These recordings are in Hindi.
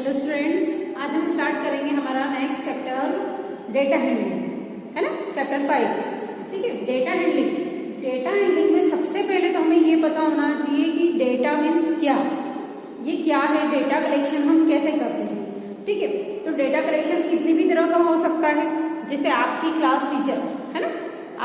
हेलो स्टूडेंट्स, आज हम स्टार्ट करेंगे हमारा नेक्स्ट चैप्टर डेटा हैंडलिंग, है ना। चैप्टर 5, ठीक है। डेटा हैंडलिंग में सबसे पहले तो हमें ये पता होना चाहिए कि डेटा मीन्स क्या, ये क्या है, डेटा कलेक्शन हम कैसे करते हैं, ठीक है। तो डेटा कलेक्शन कितनी भी तरह का हो सकता है। जैसे आपकी क्लास टीचर, है ना,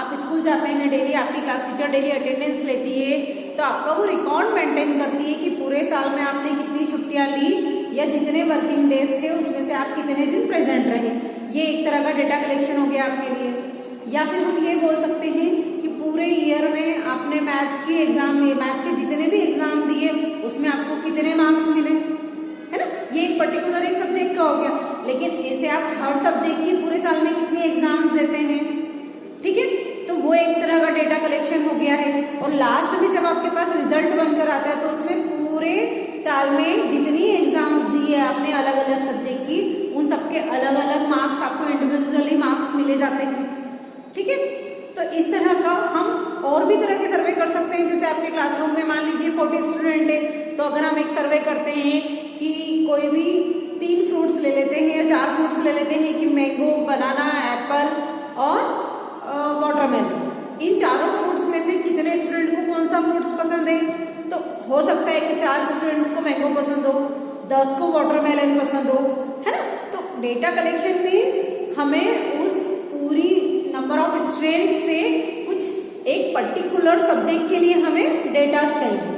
आप स्कूल जाते हैं डेली, आपकी क्लास टीचर डेली अटेंडेंस लेती है, तो आपका वो रिकॉर्ड मेंटेन करती है कि पूरे साल में आपने कितनी छुट्टियां ली या जितने वर्किंग डेज थे उसमें से आप कितने दिन प्रेजेंट रहे। ये एक तरह का डेटा कलेक्शन हो गया आपके लिए। या फिर हम ये बोल सकते हैं कि पूरे ईयर में आपने मैथ्स की एग्जाम दिए, मैथ्स के जितने भी एग्जाम दिए उसमें आपको कितने मार्क्स मिले, है ना। ये एक पर्टिकुलर एक सब्जेक्ट का हो गया। लेकिन ऐसे आप हर सब्जेक्ट की पूरे साल में कितनी एग्जाम्स देते हैं, ठीक है। तो वो एक तरह का डेटा कलेक्शन हो गया है। और लास्ट में जब आपके पास रिजल्ट बनकर आता है तो उसमें पूरे साल में जितनी एग्जाम्स दी है आपने अलग अलग सब्जेक्ट की, उन सबके अलग अलग मार्क्स आपको इंडिविजुअली मार्क्स मिले जाते हैं, ठीक है। तो इस तरह का हम और भी तरह के सर्वे कर सकते हैं। जैसे आपके क्लासरूम में मान लीजिए 40 स्टूडेंट है, तो अगर हम एक सर्वे करते हैं कि कोई भी 3 फ्रूट्स ले लेते हैं या 4 फ्रूट्स ले लेते हैं कि मैंगो, बनाना, एप्पल और वाटरमेलन, इन चारों फ्रूट्स में से कितने स्टूडेंट को कौन सा फ्रूट्स पसंद है, तो हो सकता है कि 4 स्टूडेंट्स को मैंगो पसंद हो, 10 को वाटरमेलन पसंद हो, है ना। तो डेटा कलेक्शन मीन्स हमें उस पूरी नंबर ऑफ स्टूडेंट से कुछ एक पर्टिकुलर सब्जेक्ट के लिए हमें डेटा चाहिए,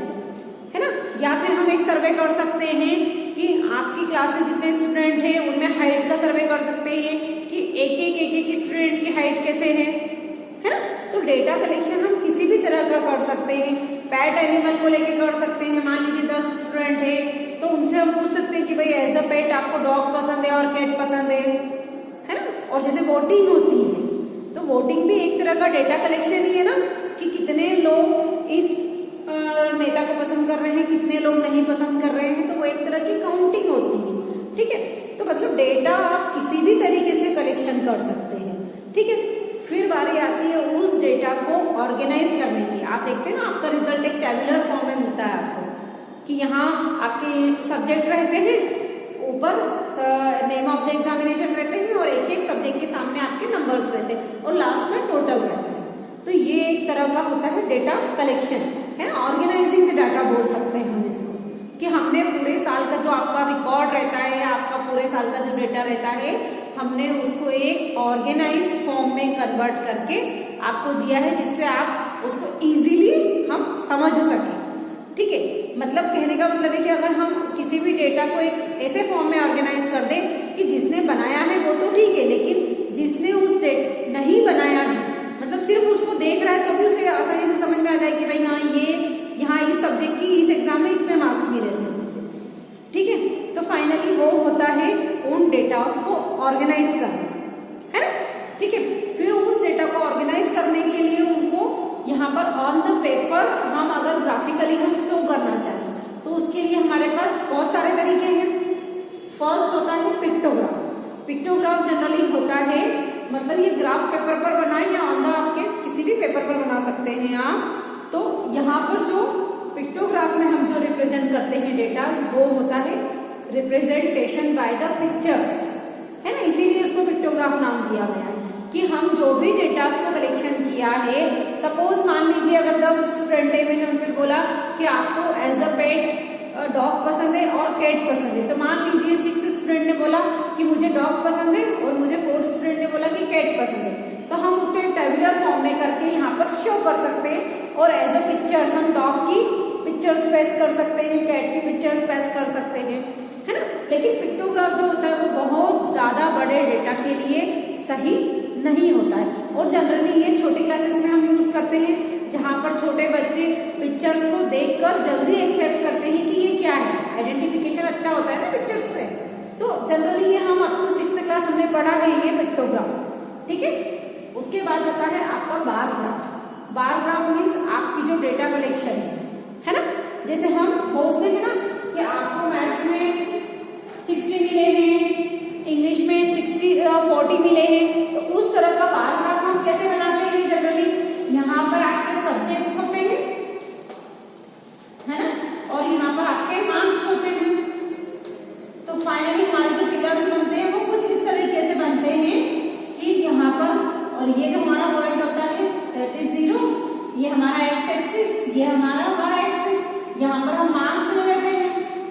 है ना। या फिर हम एक सर्वे कर सकते हैं कि आपकी क्लास में जितने स्टूडेंट हैं उनमें हाइट का सर्वे कर सकते हैं कि एक स्टूडेंट की हाइट कैसे है ना। तो डेटा कलेक्शन हम किसी भी तरह का कर सकते हैं। पेट एनिमल को लेके कर सकते हैं। मान लीजिए 10 स्टूडेंट है तो उनसे हम पूछ सकते हैं कि भाई एज अ पेट आपको डॉग पसंद है और कैट पसंद है ना। और जैसे वोटिंग होती है तो वोटिंग भी एक तरह का डेटा कलेक्शन ही है ना, कि कितने लोग इस नेता को पसंद कर रहे हैं, कितने लोग नहीं पसंद कर रहे हैं, तो वो एक तरह की काउंटिंग होती है, ठीक है। तो मतलब डेटा आप किसी भी तरीके से कलेक्शन कर सकते हैं, ठीक है। फिर बारी आती है उस डेटा को ऑर्गेनाइज करने की। आप देखते हैं ना, आपका रिजल्ट एक टेबुलर फॉर्म में मिलता है आपको, कि यहाँ आपके सब्जेक्ट रहते हैं, ऊपर नेम ऑफ द एग्जामिनेशन रहते हैं और एक एक सब्जेक्ट के सामने आपके नंबर्स रहते हैं और लास्ट में टोटल रहता है। तो ये एक तरह का होता है डेटा कलेक्शन, है। ऑर्गेनाइजिंग द डाटा बोल सकते हैं हम इसको, कि हमने पूरे साल का जो आपका रिकॉर्ड रहता है, आपका पूरे साल का जो डेटा रहता है, हमने उसको एक ऑर्गेनाइज फॉर्म में कन्वर्ट करके आपको दिया है, जिससे आप उसको इजीली हम समझ सकें, ठीक है। मतलब कहने का मतलब है कि अगर हम किसी भी डेटा को एक ऐसे फॉर्म में ऑर्गेनाइज कर दें कि जिसने बनाया है वो तो ठीक है, लेकिन जिसने उस नहीं बनाया है, मतलब सिर्फ उसको देख रहा है तो भी उसे आसानी से समझ में आ जाए कि भाई हाँ, ये यहाँ इस सब्जेक्ट की इस एग्जाम में इतने मार्क्स मिले थे मुझे, ठीक है। तो फाइनली वो होता है उन डेटास को ऑर्गेनाइज करना, है ना, ठीक है। फिर उस डेटा को ऑर्गेनाइज करने के लिए उनको यहाँ पर ऑन द पेपर हम अगर ग्राफिकली हम शो करना चाहें तो उसके लिए हमारे पास बहुत सारे तरीके हैं। फर्स्ट होता है पिक्टोग्राफ। पिक्टोग्राफ जनरली होता है, मतलब ये ग्राफ पेपर पर बनाए या ऑन द आपके किसी भी पेपर पर बना सकते हैं आप। तो यहाँ पर जो पिक्टोग्राफ में हम जो रिप्रेजेंट करते हैं डेटा, वो होता है रिप्रेजेंटेशन बाय द पिक्चर्स, है ना। इसीलिए उसको पिक्टोग्राफ नाम दिया गया है कि हम जो भी डेटा को कलेक्शन किया है, सपोज मान लीजिए अगर 10 स्टूडेंट है, मैंने उनको बोला कि आपको एज अ पेट डॉग पसंद है और कैट पसंद है, तो मान लीजिए 6 स्टूडेंट ने बोला कि मुझे डॉग पसंद है और मुझे 4 स्टूडेंट ने बोला कि कैट पसंद है, तो हम उसको एक टेबुलर फॉर्म में करके यहाँ पर शो कर सकते हैं और एज अ पिक्चर्स हम डॉग की पिक्चर्स पेस्ट कर सकते हैं, कैट की पिक्चर्स पेस्ट कर सकते हैं, है ना। लेकिन पिक्टोग्राफ जो होता है वो बहुत ज्यादा बड़े डेटा के लिए सही नहीं होता है और जनरली ये छोटी क्लासेस में हम यूज करते हैं, जहां पर छोटे बच्चे पिक्चर्स को देखकर जल्दी एक्सेप्ट करते हैं कि ये क्या है। आइडेंटिफिकेशन अच्छा होता है ना पिक्चर्स से, तो जनरली ये हम अप टू 6th क्लास हमने पढ़ा है ये पिक्टोग्राफ, ठीक है। उसके बाद होता है आपका bar graph. Bar graph means आपकी जो डेटा कलेक्शन है ना। जैसे हम बोलते हैं ना कि आपको मैथ्स में 60 मिले हैं, इंग्लिश में 40 मिले हैं, तो उस तरह का बार ग्राफ हम कैसे बनाते हैं जनरली। यहाँ पर आपके सब्जेक्ट्स होते हैं, है ना, और यहाँ पर आपके मार्क्स होते हैं। तो फाइनली हमारे जो पिलर्स बनते हैं वो कुछ इस तरीके से बनते हैं कि यहाँ पर, और ये जो हमारा पॉइंट होता है दैट इज 0, ये हमारा एक्स एक्सिस, ये हमारा वाई एक्सिस, यहाँ पर हम मार्क्स ले लेते हैं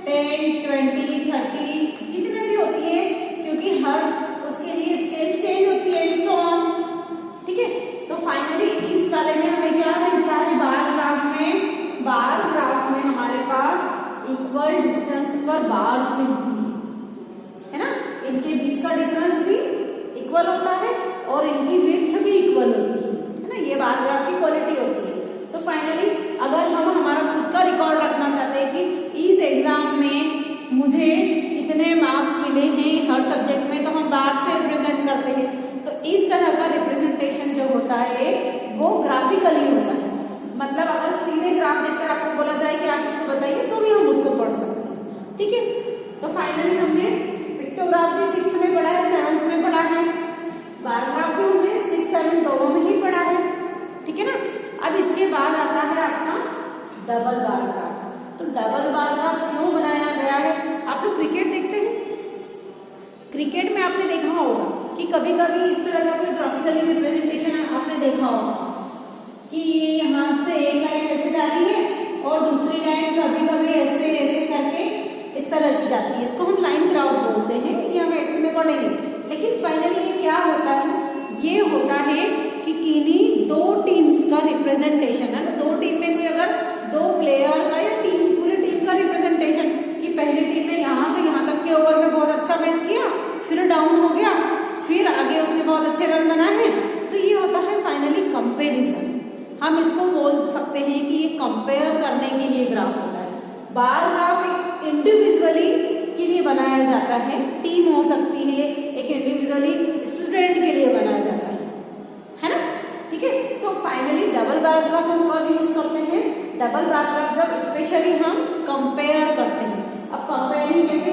10, 20, 30 जितने भी होती है, क्योंकि हर उसके लिए स्केल चेंज होती है एंड सो ऑन। ठीक है, तो फाइनली इस वाले में हमें क्या मिलता है, बार ग्राफ में हमारे पास इक्वल डिस्टेंस पर बार्स मिलती है ना, इनके बीच का डिफरेंस भी इक्वल होता है और इनकी विड्थ भी इक्वल होती है ना, ये बार ग्राफ की क्वालिटी होती है। तो फाइनली अगर हम हमारा खुद का रिकॉर्ड रखना चाहते हैं कि इस एग्जाम में मुझे कितने मार्क्स मिले हैं हर सब्जेक्ट में, तो हम बार से रिप्रेजेंट करते हैं। तो इस तरह का रिप्रेजेंटेशन जो होता है वो ग्राफिकली होता है, मतलब अगर सीधे ग्राफ देखकर आपको बोला जाए कि आप इसको बताइए तो भी हम उसको पढ़ सकते हैं। ठीक है, तो फाइनली हमने पिक्टोग्राफ भी 6th में पढ़ा है, 7th में पढ़ा है, बार ग्राफ भी हमने 6, 7 दोनों में ही पढ़ा है। ठीक है ना, अब इसके बाद आता है आपका डबल बार ग्राफ। तो डबल बार ग्राफ क्यों बनाया गया है, आप लोग क्रिकेट देखते हैं, क्रिकेट में आपने देखा होगा कि कभी कभी इस तरह का कोई ग्राफिकली रिप्रेजेंटेशन आपने देखा होगा कि ये यहाँ से एक लाइन ऐसे जा रही है और दूसरी लाइन कभी कभी ऐसे ऐसे करके इस तरह की जाती है, इसको हम लाइन ग्राफ बोलते हैं, ये हम 8th में पढ़ेंगे। लेकिन फाइनली ये क्या होता है, ये होता है कि किन्हीं दो टीम्स का रिप्रेजेंटेशन है ना, दो टीम में कोई अगर दो प्लेयर का या पूरी टीम का रिप्रेजेंटेशन, कि पहली टीम ने यहाँ से यहाँ तक के ओवर में बहुत अच्छा मैच किया, फिर डाउन हो गया, फिर आगे उसने बहुत अच्छे रन बनाए हैं, तो ये होता है फाइनली कंपेरिजन। हम इसको बोल सकते हैं कि ये कंपेयर करने के लिए ग्राफ होता है। बार ग्राफ एक इंडिविजुअली के लिए बनाया जाता है, टीम हो सकती है, एक इंडिविजुअली स्टूडेंट के लिए बनाया जाता है ना। ठीक है, तो फाइनली डबल बार ग्राफ हम कब यूज करते हैं, डबल बार ग्राफ जब स्पेशली हम कंपेयर करते हैं। अब कंपेयरिंग कैसे,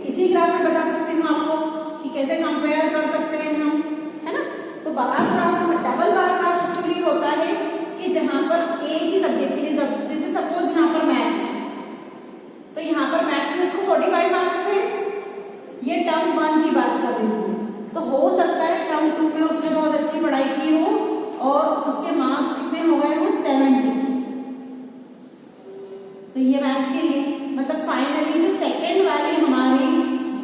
इसी ग्राफ में बता सकती हूँ आपको कि कैसे कंपेयर कर सकते हैं हम, है ना। तो बार ग्राफ में डबल बार ग्राफ एक्चुअली होता है कि जहां पर एक ही सब्जेक्ट के लिए, जैसे सपोज यहाँ पर मैथ्स है, तो यहाँ पर मैथ्स में उसको 45 मार्क्स थे, ये टर्म 1 की बात कर रही हूँ, तो हो सकता है टर्म 2 में उसने बहुत अच्छी पढ़ाई की हो और उसके मार्क्स कितने हो गए हो 70। तो ये मैथ्स के लिए, मतलब फाइनली जो सेकेंड वाली हमारी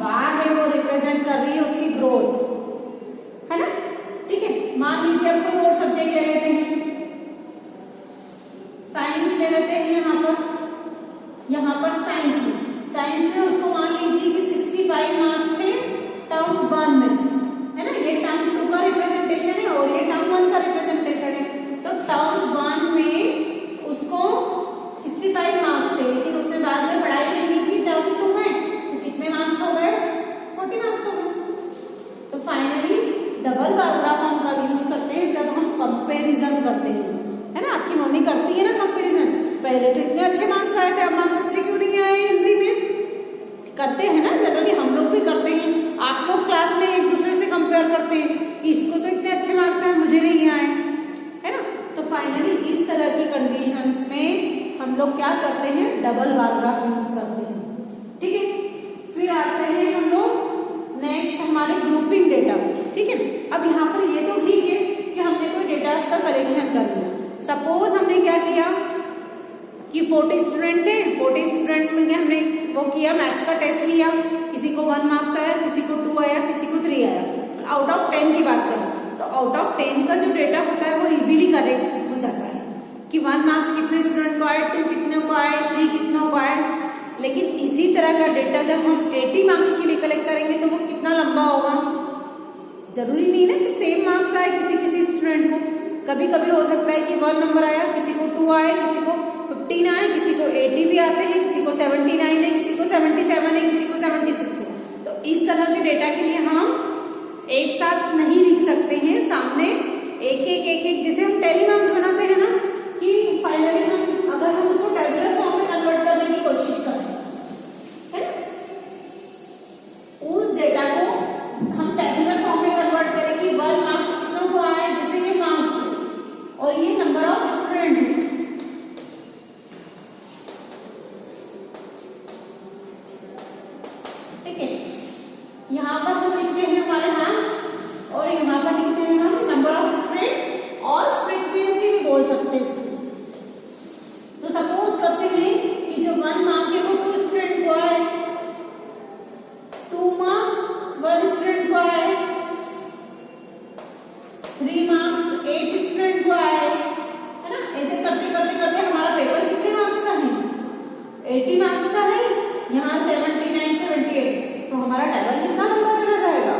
बार है वो रिप्रेजेंट कर रही है उसकी ग्रोथ, है ना। ठीक है, मान लीजिए अब कोई और सब्जेक्ट ले लेते हैं, साइंस ले लेते हैं, यहाँ पर साइंस में उसको मान लीजिए कि 65 मार्क्स थे टर्म 1 में, है ना। ये टर्म 2 का रिप्रेजेंटेशन है और ये टर्म 1 का रिप्रेजेंटेशन है। तो टर्म 1 में उसको 65 मार्क्स थे, लेकिन उससे बाद में पढ़ाई नहीं की टर्म 2 में, तो कितने मार्क्स हो गए, 40 मार्क्स हो गए। तो फाइनली डबल बार ग्राफ हम कब यूज करते हैं, जब हम कंपेरिजन करते हैं, है ना। आपकी मम्मी करती है ना कंपैरिजन, पहले तो इतने अच्छे मार्क्स आए थे, अब मार्क्स अच्छे क्यों नहीं आए हिंदी में, करते हैं ना जनरली, हम लोग भी करते हैं। आप लोग क्लास में एक दूसरे से कंपेयर करते हैं कि इसको तो इतने अच्छे मार्क्स आए, मुझे नहीं आए, है ना। तो फाइनली इस तरह की कंडीशंस में हम लोग क्या करते हैं, डबल बार ग्राफ यूज करते हैं। ठीक है, फिर आते हैं हम लोग नेक्स्ट हमारे ग्रुपिंग डेटा। ठीक है, अब यहाँ पर ये तो ठीक है कि हमने कोई डेटा का कलेक्शन कर लिया। सपोज हमने क्या किया कि 40 स्टूडेंट थे, 40 स्टूडेंट में हमने वो किया, मैथ्स का टेस्ट लिया, किसी को 1 मार्क्स आया, किसी को 2 आया, किसी को 3 आया, आउट ऑफ 10 की बात करें तो आउट ऑफ 10 का जो डेटा होता है वो इजीली करेक्ट हो जाता है कि 1 मार्क्स कितने स्टूडेंट को आए, 2 कितने को आए, 3 कितनों को आए। लेकिन इसी तरह का डेटा जब हम 80 मार्क्स के लिए कलेक्ट करेंगे तो वो कितना लंबा होगा, जरूरी नहीं ना कि सेम मार्क्स आए किसी स्टूडेंट को। कभी कभी हो सकता है कि 1 नंबर आया, किसी को 2 आए, किसी को 15 आए, किसी को 80 भी आते हैं, किसी को 79 है, किसी को 77 है, किसी को 76 है। तो इस तरह के डेटा के लिए हम एक साथ नहीं लिख सकते हैं, सामने एक जैसे हम टैली मार्क्स बनाते हैं ना, कि फाइनली हम अगर हम उसको टेबुलर फॉर्म में कन्वर्ट करने की कोशिश करें, है ना, उस डेटा को हम टेबुलर फॉर्म में कन्वर्ट करें कि 1 मार्क्स कितनों को आए, जैसे ये मार्क्स और ये नंबर ऑफ स्टूडेंट है। ठीक है, यहाँ पर हम लिखते हैं हमारे मार्क्स और यहाँ पर लिखते हैं हम नंबर ऑफ स्टूडेंट और फ्रीक्वेंसी भी बोल सकते हैं। तो सपोज करते हैं कि जो 1 मार्क के वो 2 स्टूडेंट को आए, 2 मार्क 1 स्टूडेंट को आए, 3 मार्क्स 8 स्टूडेंट को आए, है ना। ऐसे करते करते करते हमारा पेपर कितने मार्क्स का है? 80 मार्क्स का है। यहाँ 79, 78, तो हमारा टेबल कितना लंबा चला जाएगा?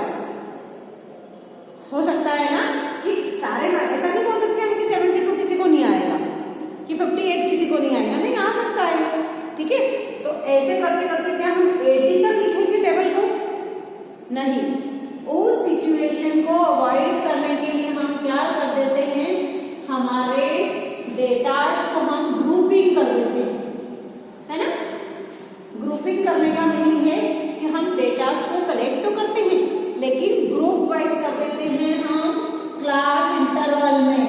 हो सकता है ना कि सारे ऐसा नहीं बोल सकते हम कि 72 किसी को नहीं आएगा, कि 58 किसी को नहीं आएगा, नहीं आ सकता है, ठीक है। तो ऐसे करते करते क्या हम 80 तक लिखेंगे टेबल को? नहीं, उस सिचुएशन को अवॉइड करने के लिए हम क्या कर देते हैं, हमारे डेटास को हम ग्रुपिंग कर देते हैं, है ना। ग्रुपिंग करने का मीनिंग है कि हम डेटास को कलेक्ट तो करते हैं लेकिन ग्रुप वाइज कर देते हैं हम क्लास इंटरवल में।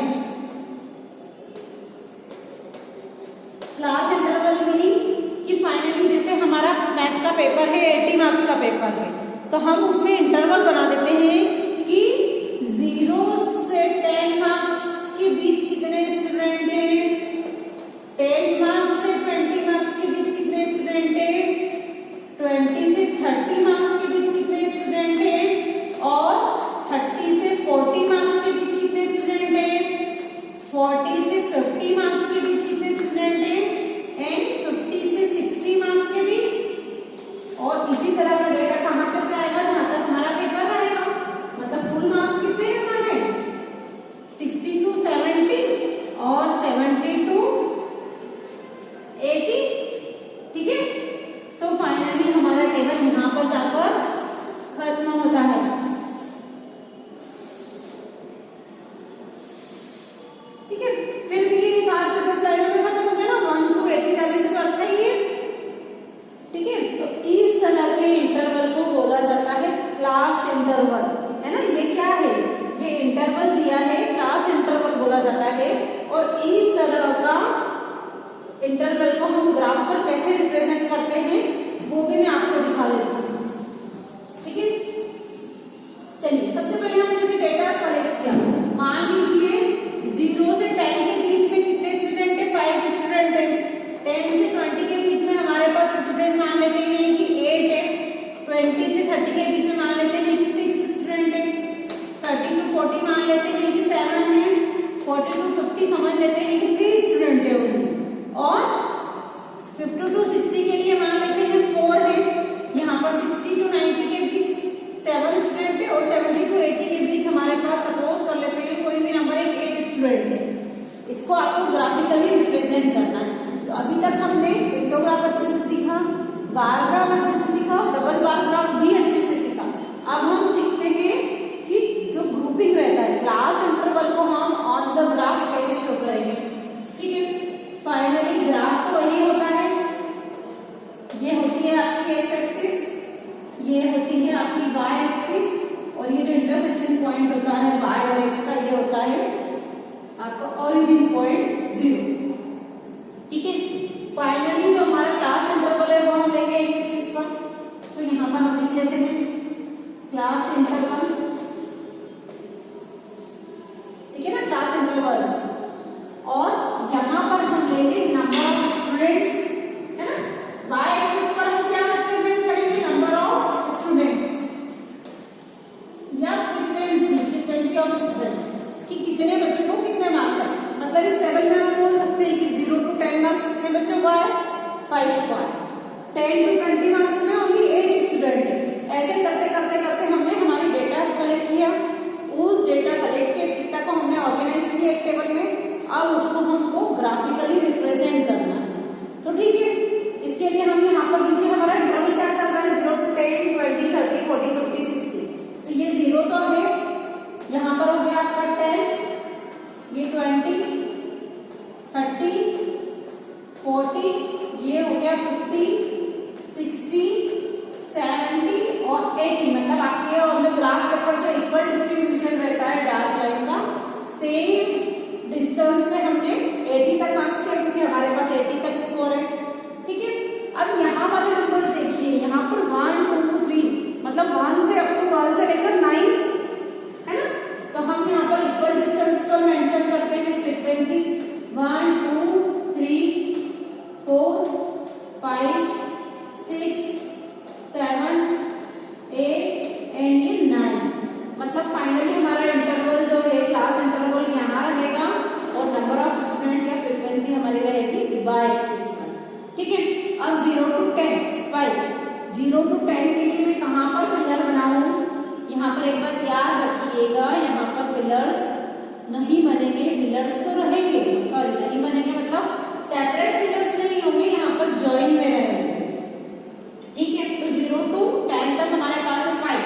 क्लास इंटरवल मीनिंग कि फाइनली जैसे हमारा मैथ्स का पेपर है, 80 मार्क्स का पेपर है, तो हम उसमें इंटरवल बना देते हैं कि 0 से 10 मार्क्स के बीच कितने स्टूडेंट हैं, 10 मार्क्स से 20 मार्क्स के बीच कितने स्टूडेंट हैं, 20 से 30 मार्क्स के बीच कितने स्टूडेंट हैं, और 30 से 40 मार्क्स के बीच कितने स्टूडेंट हैं, 40 से 50 मार्क्स के बीच कितने स्टूडेंट हैं, एंड 50 से 60 मार्क्स के बीच। और इसी तरह का डेटा कहाँ तक जाएगा? जहां तक हमारा पेपर आएगा। मतलब फुल मार्क्स कितने हैं हमारे? 60 to 70 और 70 to 80, ठीक है। सो फाइनली हमारा टेबल यहाँ पर जाकर खत्म होता है। ठीक है, फिर भी ये 8 से 10 लाइनों में खत्म हो गया ना, 1 to 80 जाने से तो अच्छा ही है, ठीक है। तो इस तरह के इंटरवल को बोला जाता है क्लास इंटरवल, है ना। ये क्या है? ये इंटरवल दिया है, क्लास इंटरवल बोला जाता है। और इस तरह का इंटरवल को हम ग्राफ पर कैसे रिप्रेजेंट करते हैं वो भी मैं आपको दिखा देती हूँ, ठीक है। चलिए, सबसे पहले हम जैसे डेटा कलेक्ट किया, मान लीजिए 0 से 10 के बीच में कितने स्टूडेंट है? 5 स्टूडेंट है। 10 से 20 के बीच में हमारे पास स्टूडेंट मान लेते हैं कि 8 है। 20 से 30 के बीच में मान लेते हैं कि 6 स्टूडेंट है। 30 to 40 मान लेते हैं कि 7 है। 40 to 50 समझ लेते हैं कि 3 स्टूडेंट है उनमें। और 50 to 60 के लिए मान लेते हैं 4 है। यहाँ पर 60 to 90 के बीच 7 स्टूडेंट है, और 70 to 80 के बीच हमारे पास सपोज कर लेते हैं कोई भी नंबर 8 स्टूडेंट है। इसको आपको ग्राफिकली रिप्रेजेंट करना है। तो अभी तक हमने पिक्टोग्राफ अच्छे से सीखा, बार ग्राफ अच्छे से सीखा, डबल बार ग्राफ भी अच्छे से सीखा। अब हम सीखते हैं कि जो ग्रुपिंग रहता है, क्लास इंटरवल को हम ऑन द ग्राफ कैसे शो करेंगे, ठीक है। फाइनली ग्राफ तो वही होता है, ये होती है आपकी एक्स एक्सिस, ये होती है आपकी वाई एक्सिस, और ये जो इंटरसेक्शन पॉइंट होता है वाई और एक्स का, ये होता है आपका ओरिजिन पॉइंट 0, ठीक है। फाइनली जो हमारा क्लास इंटरवल है वो हम लेंगे एक्स एक्सिस पर। सो यहाँ पर हम लिख लेते हैं क्लास इंटरवल, ठीक है ना, क्लास इंटरवल्स। और यहाँ पर हम लेंगे नंबर ऑफ स्टूडेंट्स, है ना। वाई एक्सिस पर हम क्या रिप्रेजेंट करेंगे? नंबर ऑफ स्टूडेंट्स या फ्रीक्वेंसी ऑफ स्टूडेंट्स, कि कितने बच्चों को कितने मार्क्स आए। मतलब इस टेबल में हम बोल सकते हैं कि 0 to 10 मार्क्स कितने बच्चों को आए? 5 को आए। 10 to 20 मार्क्स में ओनली 8 स्टूडेंट है। ऐसे करते करते करते हमने हमारे डेटा कलेक्ट किया, उस डेटा कलेक्टेड डेटा को हमने ऑर्गेनाइज किया एक टेबल में। अब उसको हमको ग्राफिकली रिप्रेजेंट करना है, तो ठीक है। इसके लिए हम यहाँ पर नीचे हमारा इंटरवल क्या चल रहा है? 0 to 10, 20, 30, 40, 50, 60। तो ये 0 तो है, यहाँ पर हो गया आपका 10, ये 20, 30, 40, ये हो गया 50, 60, 70 और 80। मतलब आपके ऑन द ग्राफ पेपर जो इक्वल डिस्ट्रीब्यूशन रहता है डार्क लाइन का, सेम डिस्टेंस से हमने 80 तक मार्क्स किया, क्योंकि हमारे पास 80 तक स्कोर है, ठीक है। अब यहाँ वाले नंबर्स देखिए, यहाँ पर 1, 2, 3, मतलब 1 से ठीक है। अब 0 to 10 5, 0 to 10 के लिए मैं कहाँ पर पिलर बनाऊं? यहाँ पर एक बात याद रखिएगा, यहाँ पर पिलर्स नहीं बनेंगे, पिलर्स तो रहेंगे, सॉरी नहीं बनेंगे मतलब सेपरेट पिलर्स नहीं होंगे, यहाँ पर जॉइन में रहेंगे, ठीक है। तो 0 to 10 तक हमारे पास है 5,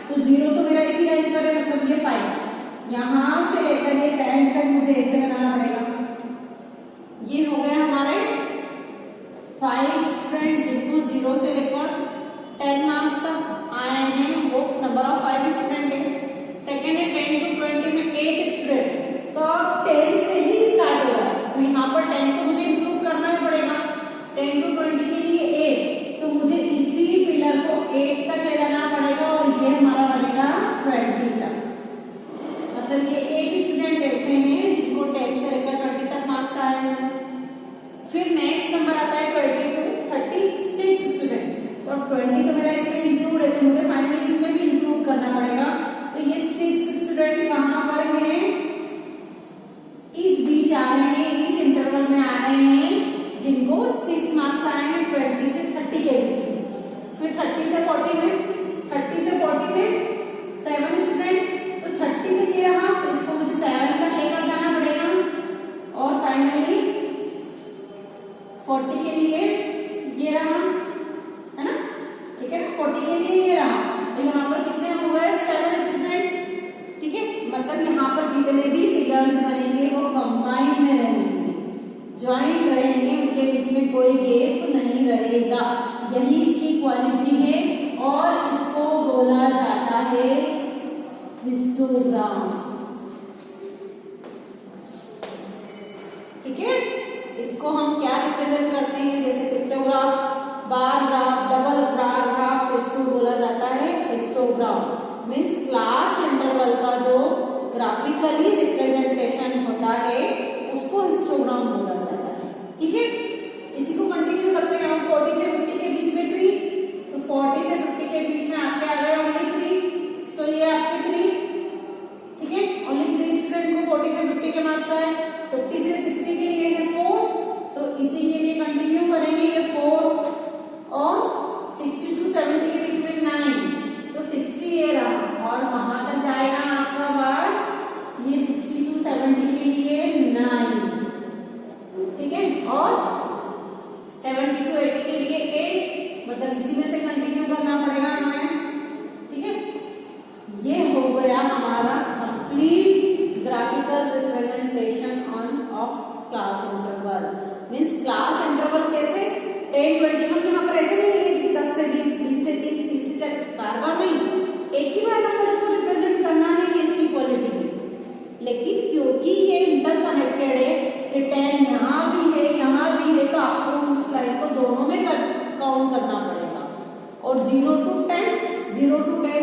तो 0 तो मेरा इसी लाइन पर है, मतलब ये 5, यहाँ से लेकर ये 10 तक मुझे ऐसे बनाना पड़ेगा। ये हो गए हमारे 5 स्टूडेंट जिनको 0 से लेकर 10 मार्क्स तक आए हैं, वो नंबर ऑफ 5 स्टूडेंट है। सेकेंड है 10 to 20 में 8 स्टूडेंट, तो अब 10 से ही स्टार्ट हो रहा है, तो यहाँ पर 10 तो मुझे इंक्लूड करना ही पड़ेगा। 10 to 20 के लिए 8, तो मुझे इसी पिलर को 8 तक ले जाना पड़ेगा और ये हमारा बनेगा 20 तक। मतलब ये 8 स्टूडेंट ऐसे हैं जिनको 10 से लेकर 20 तक मार्क्स आए हैं। फिर नेक्स्ट नंबर आता है 20 to 36 स्टूडेंट, तो 20 तो मेरा इसमें इंक्लूड है, तो मुझे फाइनली इसमें भी इंक्लूड करना पड़ेगा। तो ये 6 स्टूडेंट कहाँ पर हैं? इस बीच आ रहे हैं, इस इंटरवल में आ रहे हैं, जिनको 6 मार्क्स आए हैं 20 से 30 के बीच में। फिर 30 से 40 में, 30 से 40 में 7 स्टूडेंट, तो 30 तो ये रहा, तो इसको मुझे 7 तक लेकर जाना पड़ेगा। और फाइनली 40 के लिए ये रहा, है ना, ठीक है। 40 के लिए ये रहा, तो यहाँ पर कितने हो गए? 7 स्टूडेंट, ठीक है। मतलब यहाँ पर जितने भी पिलर्स बनेंगे वो कंबाइन में रहेंगे, ज्वाइंट रहेंगे, उनके बीच में कोई गैप नहीं रहेगा। यही इसकी क्वालिटी है और इसको बोला जाता है हिस्टोग्राम, ठीक है। इसको हम क्या रिप्रेजेंट करते हैं? जैसे pictograph, bar graph, double bar graph, तो इसको बोला जाता है हिस्टोग्राम। मीन्स क्लास इंटरवल का जो ग्राफिकली रिप्रेजेंटेशन होता है उसको हिस्टोग्राम बोला जाता है, ठीक है। इसी को कंटिन्यू करते हैं हम। 40 से 50 के बीच में 3, तो 40 से 50 के बीच में आपके आ गए ओनली 3, सो ये आपके 3, ठीक है। ओनली 3 स्टूडेंट को 40 से 50 के मार्क्स आए। 50 से 60 के लिए है 4, तो इसी के लिए कंटिन्यू करेंगे, ये 4, और 60 to 70 के बीच में 9, तो 60 ये रहा। और कहाँ तक जाएगा आपका बार? ये 60 to 70 के लिए 9, ठीक है। और 70 to 80 के लिए 8, मतलब इसी में से कंटिन्यू करना पड़ेगा हमें, ठीक है। ये हो गया हमारा complete graphical representation of class interval. Means class interval कैसे? 10 20, हम यहाँ पर ऐसे नहीं लिखेंगे कि 10 से 20, 20 से 30, 30 से 40, बार बार नहीं, एक ही बार नंबर्स को रिप्रेजेंट करना है, ये इसकी क्वालिटी है। लेकिन क्योंकि ये इंटरकनेक्टेड है कि 10 यहाँ भी है, यहाँ भी है, तो आपको उस लाइन को दोनों में काउंट करना पड़ेगा। और 0 to 10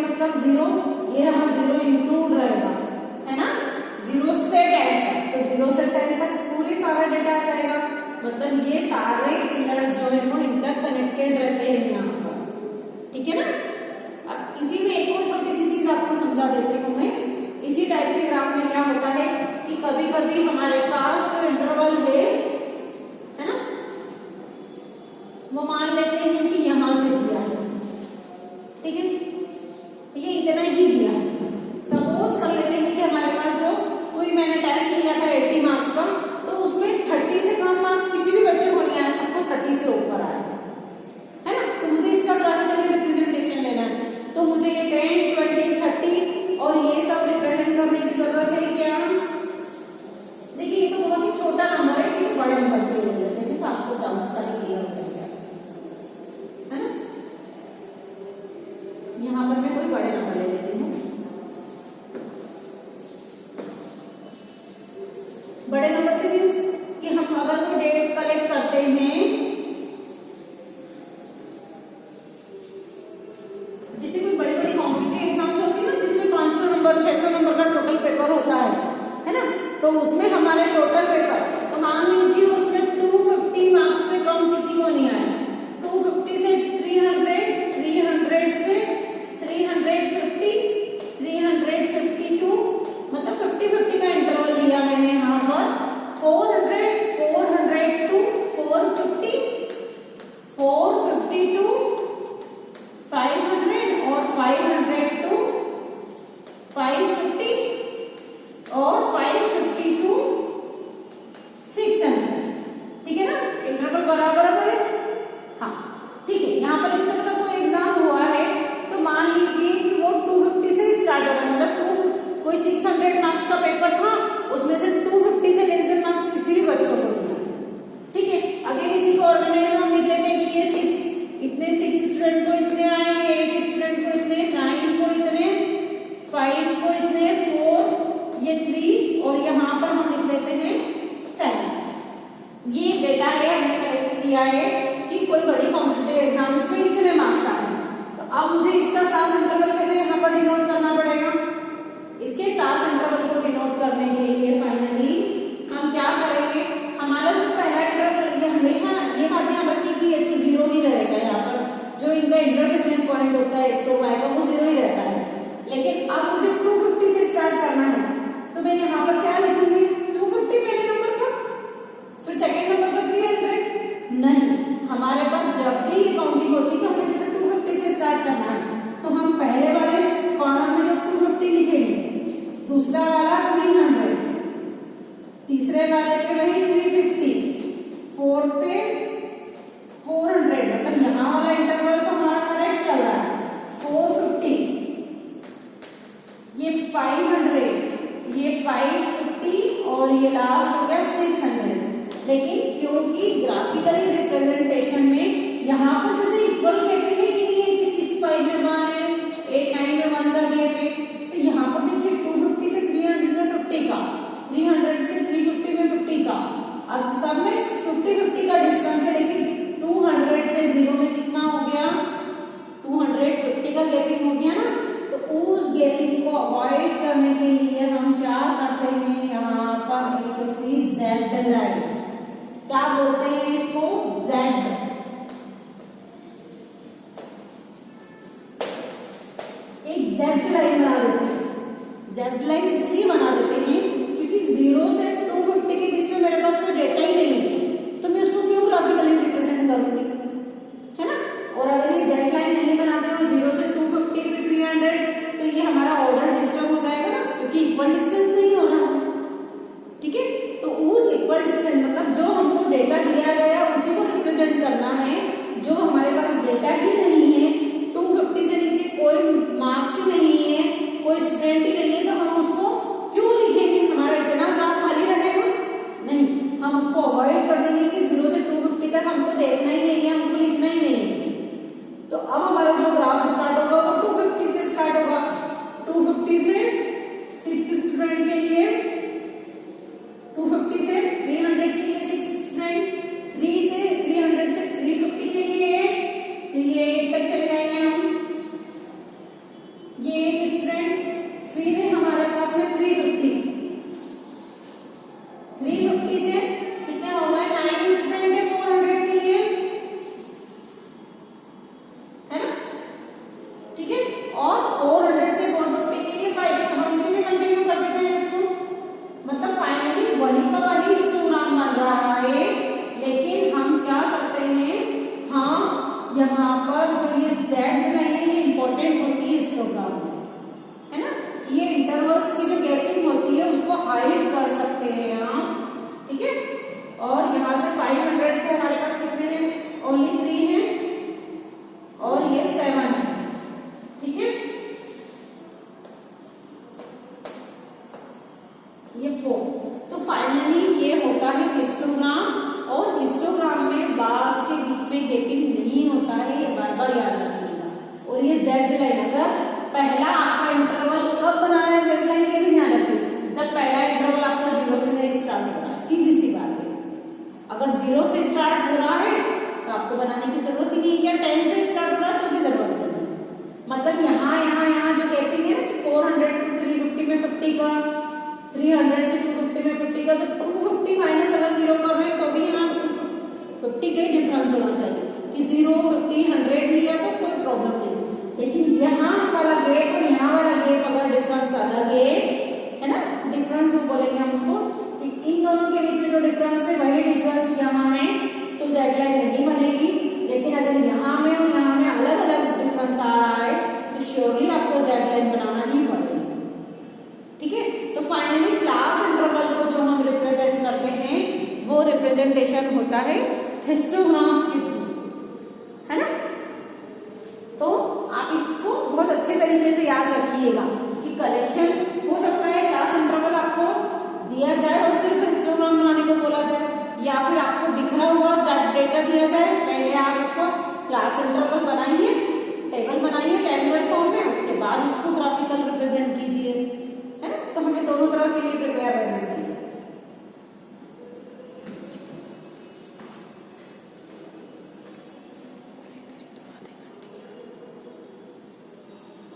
मतलब 0, ये रहा 0 इंक्लूड रहेगा, है ना। 0 से 10 तक, तो 0 से 10 तक पूरी सारा डेटा आ जाएगा। मतलब ये सारे पिलर्स जो है वो इंटरकनेक्टेड रहते हैं यहाँ पर, ठीक है ना। अब इसी में एक और छोटी सी चीज आपको समझा देती हूँ मैं। इसी टाइप के ग्राफ में क्या होता है कि कभी कभी हमारे पास जो इंटरवल है ना, वो मान लेते हैं कि यहां से दिया है, ठीक है, ये इतना ही दिया है। सपोज कर लेते हैं कि हमारे पास जो कोई मैंने टेस्ट लिया था 80 मार्क्स का, तो उसमें 30 से कम मार्क्स किसी भी बच्चों को नहीं आया, सबको 30 से ऊपर आया, है ना। तो मुझे इसका ग्राफिकली रिप्रेजेंटेशन लेना है, तो मुझे ये 10 20 30 और ये सब रिप्रेजेंट करने की जरूरत है क्या? देखिए ये तो बहुत ही छोटा नंबर है, लेकिन बड़े नंबर के ले लेते हैं, तो आपको डाउट सारे क्लियर हो जाएंगे, है ना। यहाँ पर मैं कोई बड़े नंबर ले लेती हूँ। बड़े नंबर से मीन्स कि हम अगर कोई डेट कलेक्ट करते हैं, जैसे कोई बड़ी बड़ी कॉम्पिटिटिव एग्जाम्स होती है ना, जिसमें 500 नंबर 600 नंबर का टोटल पेपर होता है ना, तो उसमें हमारे टोटल पेपर, तो मान लीजिए उसमें 250 मार्क्स से कम किसी को नहीं आया, 250 से 300, 300 से 350, 352, मतलब 50-50 का इंटरवल लिया मैंने यहाँ पर। 400 to 450, कि कोई बड़ी कॉम्पिटिटिव एग्जाम्स में इतने मार्क्स आ रहे हैं, तो अब मुझे इसका क्लास इंटरवल कैसे यहाँ पर डिनोट करना पड़ेगा। इसके क्लास इंटरवल को डिनोट करने के लिए फाइनली हम क्या करेंगे, हमारा जो पहला इंटरवल, ये हमेशा ये बात ध्यान रखिए कि ये तो जीरो ही रहेगा, यहाँ पर जो इनका इंटरसेक्शन पॉइंट होता है x और y का वो जीरो ही रहता है। लेकिन अब मुझे 250 से स्टार्ट करना है, तो मैं यहाँ पर क्या लिखूंगी, 250 पहले नंबर पर, फिर सेकेंड नंबर पर 300 नहीं, हमारे पास जब भी ये काउंटिंग होती है तो हमें जैसे 250 से स्टार्ट करना है, तो हम पहले वाले कॉलम में जब 250 लिखेंगे, दूसरा वाला 300, तीसरे वाले पे वही 350, फोर्थ पे 400, मतलब यहाँ वाला इंटरवल तो हमारा करेक्ट चल रहा है, 450, ये 500, ये 550 और ये लास्ट हो गया 600। लेकिन क्योंकि ग्राफिकली रिप्रेजेंटेशन में यहाँ पर जैसे इक्वल गैपिंग है कि नहीं है कि 6-5 में 1 है, 8-9 में 1 का गैप है, तो यहाँ पर देखिए 250 से 350 का, 300 से 350 में 50 का, अब सब में 50-50 का डिस्टेंस है, लेकिन 200 से 0 में कितना हो गया, 250 का गैपिंग हो गया ना। तो उस गैपिंग को अवॉइड करने के लिए हम क्या करते हैं, यहाँ पर एक सी जेड लाइन, क्या बोलते हैं इसको, जेड, एक जेड लाइन बना देते हैं। जेड लाइन इसलिए बना देते हैं क्योंकि 0 से 250 के बीच में मेरे पास कोई डेटा ही नहीं है, तो मैं उसको क्यों ग्राफिकली रिप्रेजेंट करूंगी, है ना। और अगर ये जेड लाइन नहीं बनाते हो 0 से 250 फिर 300, तो ये हमारा ऑर्डर डिस्टर्ब हो जाएगा ना, क्योंकि इक्वल डिस्टेंस नहीं होना है, ठीक है। तो उस इक्वल डिस्टेंस मतलब जो हमको डेटा दिया गया उसी को रिप्रेजेंट करना है। जो हमारे पास डेटा ही नहीं है, 250 से नीचे कोई मार्क्स ही नहीं है, कोई स्टूडेंट ही नहीं है, तो हम उसको क्यों लिखेंगे, हमारा इतना ग्राफ खाली रहेगा नहीं, हम उसको अवॉइड कर देंगे कि 0 से 250 तक हमको देखना ही नहीं है, हमको लिखना ही नहीं है। तो अब हमारा जो ग्राफ स्टार्ट होगा वो 250 से स्टार्ट होगा, 250 से 6 स्टूडेंट के लिए, 250 से 300 के लिए 6 स्टूडेंट, 3 से 300 से 350 के लिए, तो ये 8 तक चले जाएंगे हम, ये 1 स्टूडेंट, फिर है हमारे पास में 350, 350 से कितने हो गए, 9 स्टूडेंट है 400 के लिए, है ना, ठीक है। और 400 से 450 के लिए 5, तो हम इसी में कंटिन्यू कर देते हैं इसको, मतलब फाइनली वही का वही हिस्टोग्राम बन रहा है। लेकिन हम क्या करते हैं, हम यहाँ पर जो ये जेड लाइन है ये इंपॉर्टेंट होती है हिस्टोग्राम में, है ना, कि ये इंटरवल्स की जो गैपिंग होती है उसको हाइड कर सकते हैं हम, ठीक है। और यहाँ से 500 से हमारे पास कितने हैं, ओनली 3 है, और ये 7 है, ठीक है, ये 4। तो फाइनली ये होता है हिस्टोग्राम, और हिस्टोग्राम में बार्स के बीच में गैपिंग नहीं होता है, ये बार बार याद रखिएगा। और ये जेड लाइन, अगर पहला आपका इंटरवल कब बनाना है जेड लाइन, ये भी ध्यान रखिए, जब पहला इंटरवल आपका 0 से नहीं स्टार्ट हो रहा है, सीधी सी बात है। अगर 0 से स्टार्ट हो रहा है तो आपको बनाने की जरूरत ही नहीं, या 10 से स्टार्ट हो रहा है तो भी जरूरत नहीं, मतलब यहाँ जो गैपिंग है ना कि 400 to 350 में 50 का, 300 से 250 में 50 का, तो 250 माइनस अगर 0 कर रहे हैं तो भी यहाँ 250 का ही डिफरेंस होना चाहिए, कि 0, 50, 100 लिया तो कोई प्रॉब्लम नहीं। लेकिन यहाँ वाला गैप और यहाँ वाला गैप अगर डिफरेंस अलग है ना, डिफरेंस बोलेंगे हम उसको, कि इन दोनों के बीच में जो डिफरेंस है वही डिफरेंस यहाँ है, तो जेड लाइन नहीं बनेगी। लेकिन अगर यहाँ में और यहाँ में अलग अलग डिफरेंस आ रहा है तो श्योरली आपको जेड लाइन बनाना ही पड़ेगा, ठीक है। तो फाइनली क्लास इंटरवल को जो हम रिप्रेजेंट करते हैं वो रिप्रेजेंटेशन होता है हिस्टोग्राम्स के थ्रू, है ना। तो आप इसको बहुत अच्छे तरीके से याद रखिएगा कि कलेक्शन हो सकता है क्लास इंटरवल आपको दिया जाए और सिर्फ हिस्टोग्राम बनाने को बोला जाए, या फिर आपको बिखरा हुआ डेटा दिया जाए, पहले आप उसको क्लास इंटरवल बनाइए, टेबल बनाइए टेबुलर फॉर्म में,